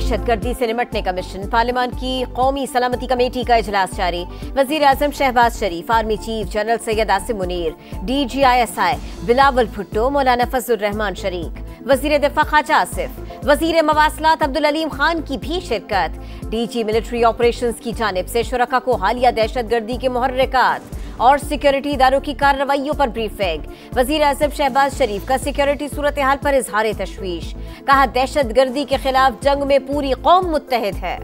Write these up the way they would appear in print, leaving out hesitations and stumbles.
दहशतगर्दी से निपटने का मिशन। पार्लियामान की कौमी सलामती कमेटी का इजलास जारी। वजीर आजम Shahbaz Sharif, army chief general Syed Asim Munir, DGISI Bilawal Bhutto, Maulana Fazlur Rahman शरीक, वजीर दिफा ख्वाजा आसिफ, वजीर मवासलात अब्दुल अलीम खान की भी शिरकत। DG मिलिट्री ऑपरेशंस की जानिब से शुरका को हालिया दहशतगर्दी के मुहर्रिकात और सिक्योरिटी इदारों की कार्रवाइयों पर ब्रीफिंग। वजीर आजम शहबाज शरीफ का सिक्योरिटी सूरत हाल पर इजहार तशवीश। कहा, दहशतगर्दी के खिलाफ जंग में पूरी कौम मुत्तहिद है।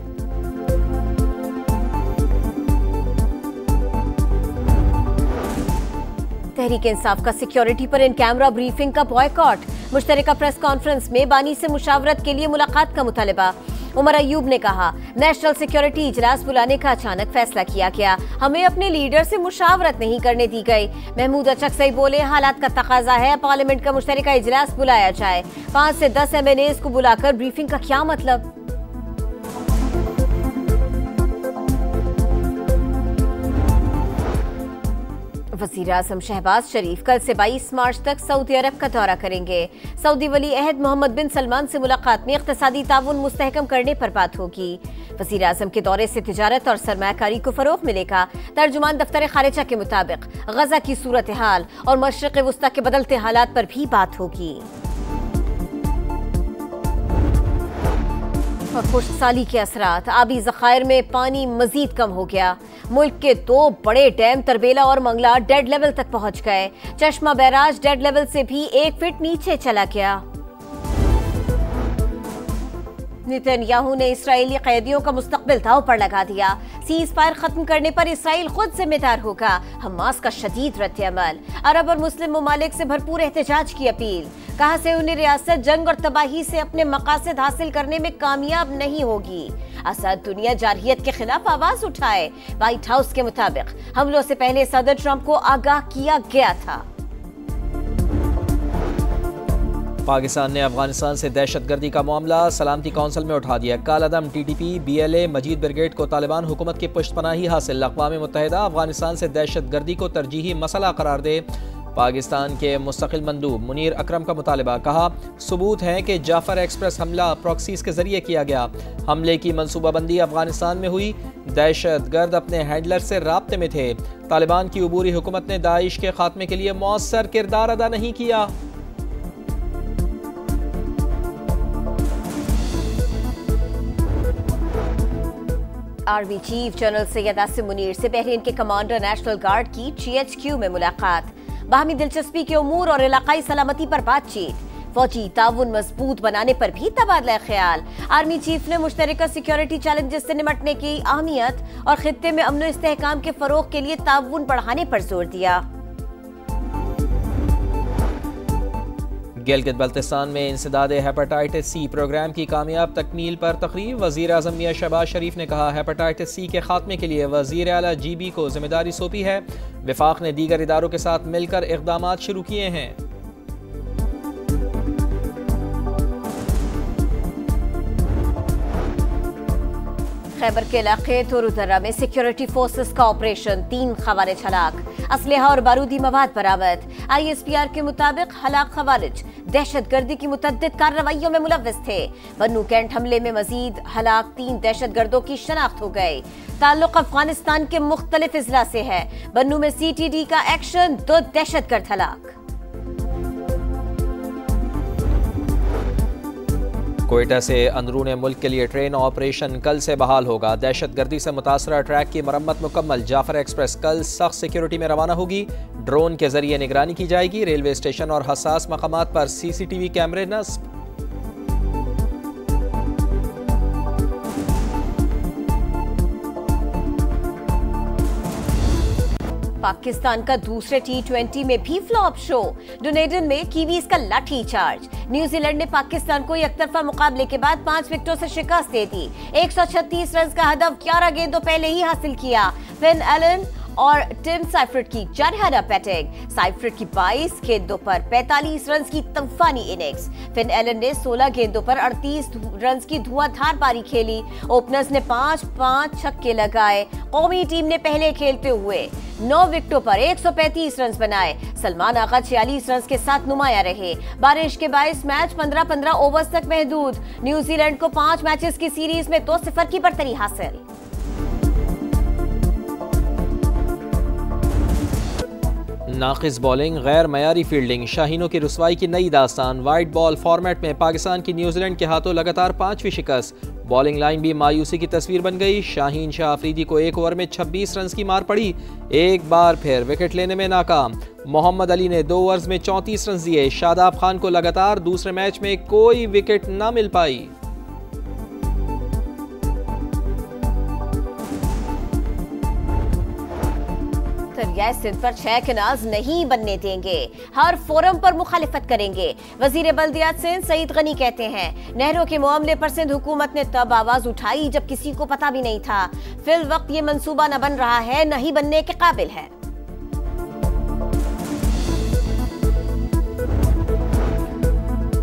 तहरीक इंसाफ का सिक्योरिटी पर इन कैमरा ब्रीफिंग का बॉयकॉट। मुश्तरका प्रेस कॉन्फ्रेंस में बानी से मुशावरत के लिए मुलाकात का मुतालबा। उमर अयूब ने कहा, नेशनल सिक्योरिटी इजलास बुलाने का अचानक फैसला किया गया, हमें अपने लीडर से मुशावरत नहीं करने दी गई। महमूद अचकसई बोले, हालात का तकाजा है पार्लियामेंट का मुश्तरका इजलास बुलाया जाए। 5 से 10 MNAs को बुलाकर ब्रीफिंग का क्या मतलब? वज़ीर आज़म शहबाज शरीफ कल से 22 मार्च तक सऊदी अरब का दौरा करेंगे। सऊदी वली अहद मोहम्मद बिन सलमान से मुलाकात में इक़्तिसादी ताउन मुस्तहकम करने पर बात होगी। वज़ीर आज़म के दौरे से तिजारत और सरमायाकारी को फरोग़ मिलेगा। तर्जुमान दफ्तर खारिजा के मुताबिक गजा की सूरत हाल और मशरिक़ वुस्ता के बदलते हालात पर भी बात होगी। और खुश्कसाली के असरात, आबी ज़खायर में पानी मजीद कम हो गया। मुल्क के 2 बड़े डैम तरबेला और मंगला डेड लेवल तक पहुंच गए। चश्मा बैराज डेड लेवल से भी 1 फीट नीचे चला गया। नेतन्याहू ने इस्राएली कैदियों का मुस्तकबिल दांव पर लगा दिया। सीज फायर खत्म करने पर इसराइल खुद जिम्मेदार होगा। हमास का शदीद रद्द-ए-अमल। अरब और मुस्लिम ममालिक से भरपूर एहतजाज की अपील। कहा, से उन्हें रियासत जंग और तबाही से अपने मकासद हासिल करने में कामयाब नहीं होगी। असद दुनिया जारहियत के खिलाफ आवाज उठाए। व्हाइट हाउस के मुताबिक हमलों से पहले सदर ट्रंप को आगाह किया गया था। पाकिस्तान ने अफगानिस्तान से दहशतगर्दी का मामला सलामती कौंसिल में उठा दिया। कालादम, TTP, BLA, मजीद ब्रिगेड को तालिबान हुकूमत की पुष्टपनाही हासिल। अक़वाम मुत्तहिदा अफगानिस्तान से दहशतगर्दी को तरजीही मसला करार दे। पाकिस्तान के मुस्तकिल मंदूब मुनीर अकरम का मुतालबा। कहा, सबूत है कि जाफर एक्सप्रेस हमला प्रॉक्सीज के जरिए किया गया। हमले की मनसूबाबंदी अफगानिस्तान में हुई। दहशतगर्द अपने हैंडलर से राब्ते में थे। तालिबान की अबूरी हुकूमत ने दाइश के खात्मे के लिए मौसर किरदार अदा नहीं किया। Army chief general Syed Asim Munir से बहरीन के कमांडर नेशनल गार्ड की GHQ में मुलाकात। बाहमी दिलचस्पी के उमूर और इलाकाई सलामती पर बातचीत। फौजी ताउन मजबूत बनाने पर भी तबादला ख्याल। आर्मी चीफ ने मुश्तरका सिक्योरिटी चैलेंजेस से निपटने की अहमियत और खित्ते में अमन इस्तेहकाम के फरोग के लिए ताउन बढ़ाने पर जोर दिया। गिलगित बल्तिस्तान में इंसदाद हेपेटाइटिस C प्रोग्राम की कामयाब तकमील पर तकरीर। वज़ीर आज़म मियां शहबाज शरीफ ने कहा, हेपेटाइटिस C के खात्मे के लिए वज़ीर आला GB को जिम्मेदारी सौंपी है। विफाक ने दीगर इदारों के साथ मिलकर इक़दामात शुरू किए हैं। खैबर के इलाके तोरुदर्रा में सिक्योरिटी फोर्सेस का ऑपरेशन, 3 खवारिज हलाक। असलहा और बारूदी मवाद बरामद। ISPR के मुताबिक हलाक खवारिज दहशतगर्दी की मुतअद्दिद कार्रवाइयों में मुलव्वस थे। बन्नू कैंट हमले में मजीद हलाक 3 दहशतगर्दों की शनाख्त हो गई। ताल्लुक अफगानिस्तान के मुख्तलिफ अजला से है। बन्नू में CTD का एक्शन, 2 दहशतगर्द हलाक। कोयटा से अंदरूने मुल्क के लिए ट्रेन ऑपरेशन कल से बहाल होगा। दहशतगर्दी से मुतासरा ट्रैक की मरम्मत मुकम्मल। जाफर एक्सप्रेस कल सख्त सिक्योरिटी में रवाना होगी। ड्रोन के जरिए निगरानी की जाएगी। रेलवे स्टेशन और हसास मकामात पर CCTV कैमरे नस्ब। पाकिस्तान का दूसरे T20 में भी फ्लॉप शो। डुनेडन में कीवीज का लाठी चार्ज। न्यूजीलैंड ने पाकिस्तान को एकतरफा मुकाबले के बाद 5 विकेटों से शिकस्त दे दी। 136 रन का हदफ 11 गेंदों पहले ही हासिल किया। फिन एलन और टिम साइफर्ट की जानहाना बैटिंग। साइफर्ट की 22 गेंदों पर 45 रन की तूफानी इनिंग्स। फिन एलन ने 16 गेंदों पर 38 रन की धुआंधार पारी खेली। ओपनर्स ने 5 छक्के लगाए। कौमी टीम ने पहले खेलते हुए 9 विकेटों पर 135 रन बनाए। सलमान आगा 46 रन के साथ नुमाया रहे। बारिश के 22 मैच 15-15 ओवर्स तक महदूद। न्यूजीलैंड को 5 मैचेस की सीरीज में 2-0 की बढ़तरी हासिल। नाकिस बॉलिंग, गैर मयारी फील्डिंग, शाहीनों की रुसवाई की नई दास्तान। वाइट बॉल फॉर्मेट में पाकिस्तान की न्यूजीलैंड के हाथों लगातार 5वीं शिकस्त। बॉलिंग लाइन भी मायूसी की तस्वीर बन गई। शाहीन शाह अफरीदी को 1 ओवर में 26 रन की मार पड़ी। एक बार फिर विकेट लेने में नाकाम। मोहम्मद अली ने 2 ओवर्स में 34 रन दिए। शादाब खान को लगातार दूसरे मैच में कोई विकेट न मिल पाई। दरियाए सिंध पर 6 कैनाल्स नहीं बनने देंगे, हर फोरम पर मुखालिफत करेंगे। वजीर बल्दियात सिंध सईद गनी कहते हैं नहरों के मामले पर सिंध हुकूमत ने तब आवाज उठाई जब किसी को पता भी नहीं था। फिल वक्त ये मंसूबा न बन रहा है, न ही बनने के काबिल है।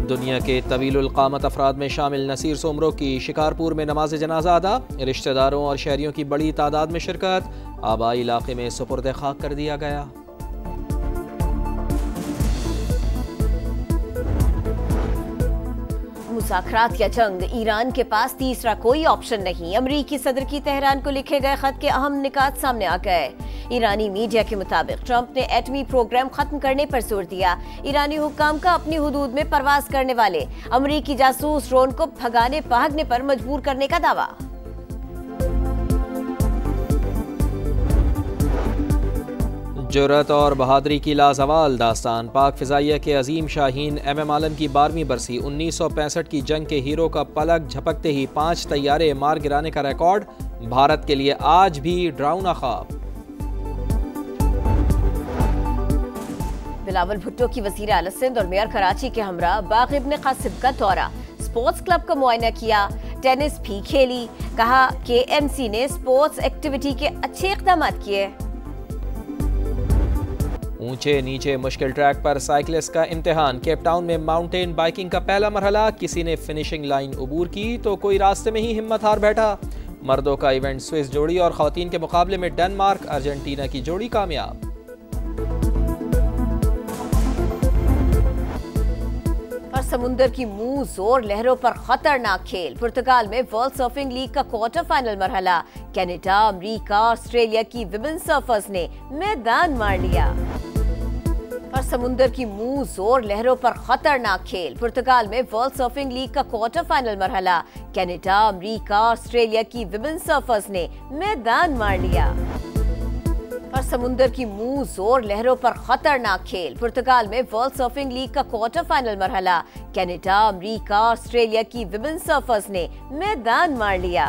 दुनिया के तवीलुल क़ामत अफराद में शामिल नसीर सोमरो की शिकारपुर में नमाज जनाजा अदा। रिश्तेदारों और शहरियों की बड़ी तादाद में शिरकत। आबाई इलाके में सुपुर्द खाक कर दिया गया। मुज़ाकरात या जंग, ईरान के पास तीसरा कोई ऑप्शन नहीं। अमरीकी सदर की तेहरान को लिखे गए खत के अहम निकात सामने आ गए। ईरानी मीडिया के मुताबिक ट्रंप ने एटमी प्रोग्राम खत्म करने पर जोर दिया। ईरानी हुक्काम का अपनी हुदूद में परवाज करने वाले अमरीकी जासूस ड्रोन को भगाने भागने पर मजबूर करने का दावा। जुर्रत और बहादुरी की लाजवाल दास्तान। पाक फिजाइया के अजीम शाहीन MM आलम की 12वीं बरसी। 1965 की जंग के हीरो का पलक झपकते ही 5 तैयारे मार गिराने का रिकॉर्ड भारत के लिए आज भी डरावना ख्वाब। बिलावल भुट्टो की वजीर आला सिंध और मेयर कराची के हमरा बाग इब्न कासिम का दौरा। स्पोर्ट्स क्लब का मुआयना किया, टेनिस भी खेली। कहा KMC ने स्पोर्ट्स एक्टिविटी के अच्छे इक़दाम किए। ऊंचे नीचे मुश्किल ट्रैक पर साइकिलिस्ट का इम्तिहान। केप टाउन में माउंटेन बाइकिंग का पहला मरहला। किसी ने फिनिशिंग लाइन अबूर की तो कोई रास्ते में ही हिम्मत हार बैठा। मर्दों का इवेंट स्विस जोड़ी और खवातीन के मुकाबले में डेनमार्क अर्जेंटीना की जोड़ी कामयाब। और समुंदर की मुंह जोर लहरों पर खतरनाक खेल। पुर्तगाल में वर्ल्ड सर्फिंग लीग का क्वार्टर फाइनल मरहला। कनाडा, अमेरिका, ऑस्ट्रेलिया की विमेन सर्फर्स ने मैदान मार लिया। और समुंदर की मुंह जोर लहरों पर खतरनाक खेल। पुर्तगाल में वर्ल्ड सर्फिंग लीग का क्वार्टर फाइनल मरहला। कनाडा, अमेरिका, ऑस्ट्रेलिया की विमेन सर्फर्स ने मैदान मार लिया। और समुंदर की मुंह जोर लहरों पर खतरनाक खेल। पुर्तगाल में वर्ल्ड सर्फिंग लीग का क्वार्टर फाइनल मरहला। कनाडा, अमेरिका, ऑस्ट्रेलिया की विमेन सर्फर्स ने मैदान मार लिया।